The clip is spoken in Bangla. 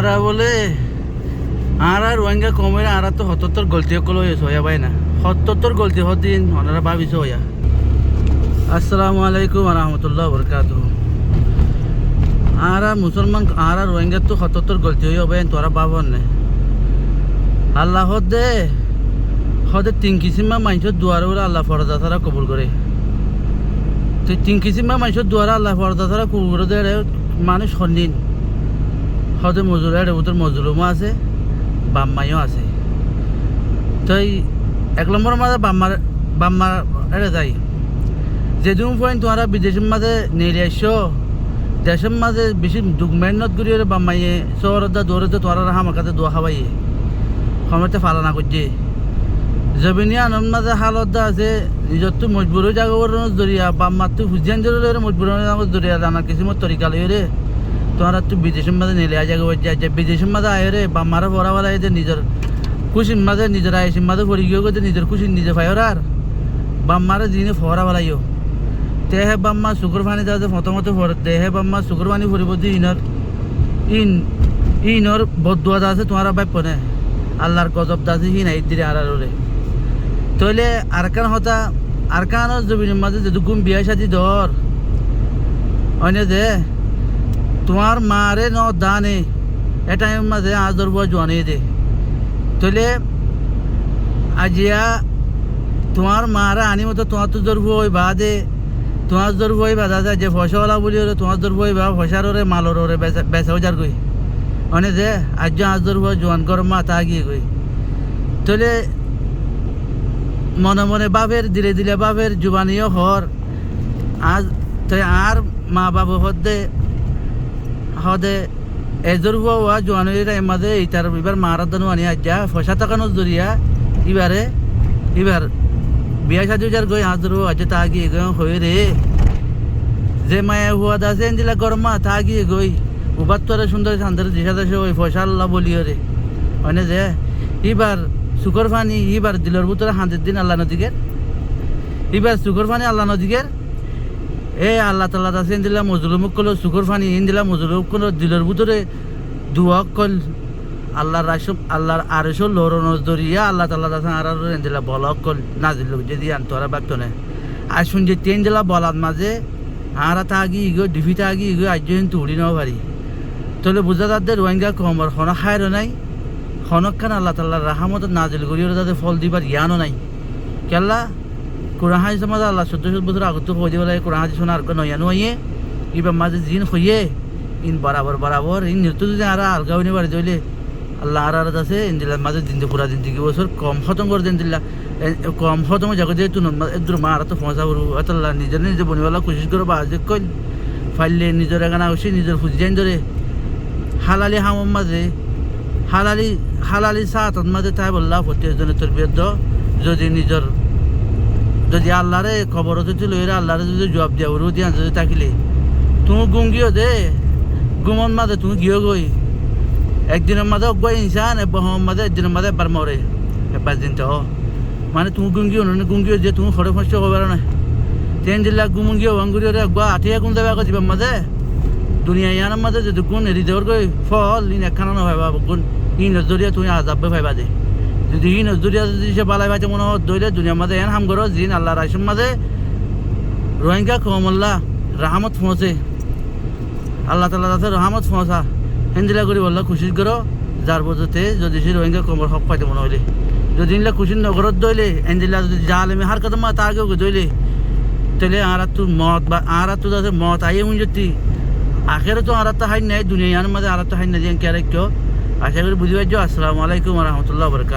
আরা বলে আর রোহিঙ্গা কমে আর তো ৭০ গলতি কল হয়েছে হইয়া ভাই না ৭০ গলতি হদিন ওনারা ভাবিছে হইয়া। আসসালামু আলাইকুম রহমতুল্লাহ বরকাত। আর মুসলমান আর রোহিঙ্গা তো ৭০ গলতি হইয়া ভাই তোরা ভাবন না আল্লাহ দে হদে ৩ কিসিমা মানুষের দুয়ারে বলে আল্লাহ ফরজা তারা কবুল করে। তো ৩ কিসিমা মানুষের দুয়ারে আল্লাহ ফরজা তারা কবুল করে দেয় মানুষ সন্দিন হদে মজুর ওদের মজুরুমও আছে বাম্মাইও আছে। তো এই ১ নম্বর মাঝে বাম্মার এটা যাই যেদিন পয়েন্ট তোমরা বিদেশের মাঝে নিয়ে আসছো দেশের মাঝে বেশি দুঃখ মেহনত করি বাম্মাইয়ে শহরত দৌড়তে তোমরা আমার কাছে দোয়া খাওয়াইয়ে সময়তে ফালানা করছে জমিনী আনন্দ মাঝে হালত আছে নিজের তো মজবুর হয়ে যাবো জরিয়া বাম্মার তো হুজিয়ান জরুরি মজবুর হয়ে যাবো জরিয়া জানার কিছু মত তরিকা লই রে তোমরা তো বিদেশের মাঝে নিলে যাবো যে বিদেশের মাঝে আয় রে বাম্মারা পড়া বলা যে নিজের খুশির মাঝে নিজের আয়সির মাঝে পড়ি গিয়ে করতে নিজের খুশি নিজে ফাইর আর বাম্মারা দিনে ফরা বলাইও তেহে বাম্মা শুকুর পানি যাতে প্রথমত তেহে বাম্মা শুকুর পানি ফুরিব দি ইনর বদুয়া আছে তোমার বাপ্য নে আল্লাহর গজব দাসি হি নাই দিলে আর রে তইলে আরকান হতা আরকানোর জমিনের মাঝে যদি গুম বিয়া সাজি ধর অন্য যে তোমার মারে ন দানে এটাই মাঝে আজর বুয়া জোয়ানি দে তইলে আজিয়া তোমার মারা আনি মতো তোমার তো জোর বই বা দে তোমার জোর বই বাধা যায় যে ফসলা বলি ওরে তোমার জোর বই বা ফসার ওরে মালর ওরে বেচা যার গই অনে যে আজ আজর বুয়া জোয়ান কর মা তা গিয়ে গই তইলে মনে মনে বাপের দিলে দিলে বাপের জুবানিও হর আজ তাই আর মা বাবু হদে এজোর হওয়া জোয়ানির মাঝে এইটার এবার মারাদানো আনি আজ্ঞা পয়সা টাকানো জরিয়া এবার বিয়া সাজু যার গই হাজর আজ তা গিয়ে হয়ে রে যে মায়া হুয়া দাসে দিলা গরমা তা গিয়ে গই উবার তোরে সুন্দর শান্তার দিশা দাসে ওই পয়সা আল্লাহ বলিও রে মানে যে এবার সুকর ফানি এবার দিলর ভিতরে হাঁদের দিন আল্লাহ নদীকের এবার সুকর ফানি আল্লাহ নদীকের আল্লাহ তাল্লাহ দাসে দিলা মজুরুমুক কল সুকর ফানি দিলা মজুরুমুক কল দিলর ভিতরে দুয়া কল আল্লাহর রাসুম আল্লাহর আরশো লরণ দরিয়া আল্লাহ তাল্লাহ দাসে আর দিলা বলক কল নাজিল যদি আনতরা বাক্ত নেই আর শুনছে তেন দিলা বলার মাঝে হারা থাকি ইগো ডিফি থাকি ইগো আজ কিন্তু উড়ি নেওয়া পারি তাহলে বুঝা তাদের রোহিঙ্গা কমর হনা খায়রও নাই হনকান আল্লাহ তাল্লাহ রাহামত নাজিল করি ওরা তাদের ফল দিবার জ্ঞানও নাই কেল্লা কোরআন হাজি সমাজ আল্লাহ ১৪০০ বছর আগত হয়ে যাবে লাগে কোরআন হাজি শোনা আর নয়া নয়ে এবার মাঝে জিন হইয়ে ইন বরাবর ইন নিত্য যদি আর আলগা হইনি বাড়ি ধরলে আল্লাহ আর আছে ইন দিল্লা মাঝে দিন পুরা দিন ২ বছর কম খতম করে দিন দিল্লা কম খতম জায়গা দিয়ে তুন একদম মা আর তো ফসা করবো আল্লাহ নিজে বনিওয়ালা কোশিশ করো বা আজ কইল ফাইলে নিজের এখানে আসি নিজের ফুজিয়ান ধরে হালালি হামম মাঝে হালালি সাহায্য মাঝে তাই বললা প্রত্যেকজনের তরবিয়ত যদি আল্লাহরে খবর হতে লইরা আল্লাহরে যদি জবাব দিয়া ওর দিয়া যদি থাকিলে তুমি গুঙ্গিও দে গুমন মাঝে তুমি গিয়ে গই একদিনের মাঝে গই ইনসান বহম মাঝে একদিনের মাঝে একবার মরে একবার দিন তো মানে তুমি গুঙ্গিও যে তুমি খড়ে ফসে হবার না তেন দিল্লা গুমুঙ্গিও ভাঙ্গুরিও রে গা আঠিয়া গুম দেবে আকৌ জীবন মাঝে দুনিয়া ইয়ানোর মাঝে যদি কোন হৃদয়র গই ফল ইন একখানা নহয় বাবা কোন ই নজরিয়া তুমি আজাবে ভাইবা দে যদি ই নজরিয়া যদি সে বালাই ভাইতে মনে হয় দইলে দুনিয়ার মাঝে এন হাম করো জিন আল্লাহ রাইসুর মাঝে রোহিঙ্গা কমল্লা রাহামত পৌঁছে আল্লাহ তাল্লাহ তাতে রহামত পৌঁছা হেন্দিলা করি বললা খুশি করো যার বজতে যদি সে রোহিঙ্গা কমর হক পাইতে মনে হইলে যদি ইনলা খুশি নগরত দইলে হেন্দিলা যদি জালেমে হার কথা মা তা আগেও দইলে তাহলে আর তো মত বা আর তো যাতে মত আইয়ে হুন যদি আখেরে তো আর তো হাই নাই দুনিয়ার মাঝে আর তো হাই না দিয়ে কে কেউ আশা করি বুঝি পাইছো। আসসালামু আলাইকুম রহমতুল্লাহ বরকাত।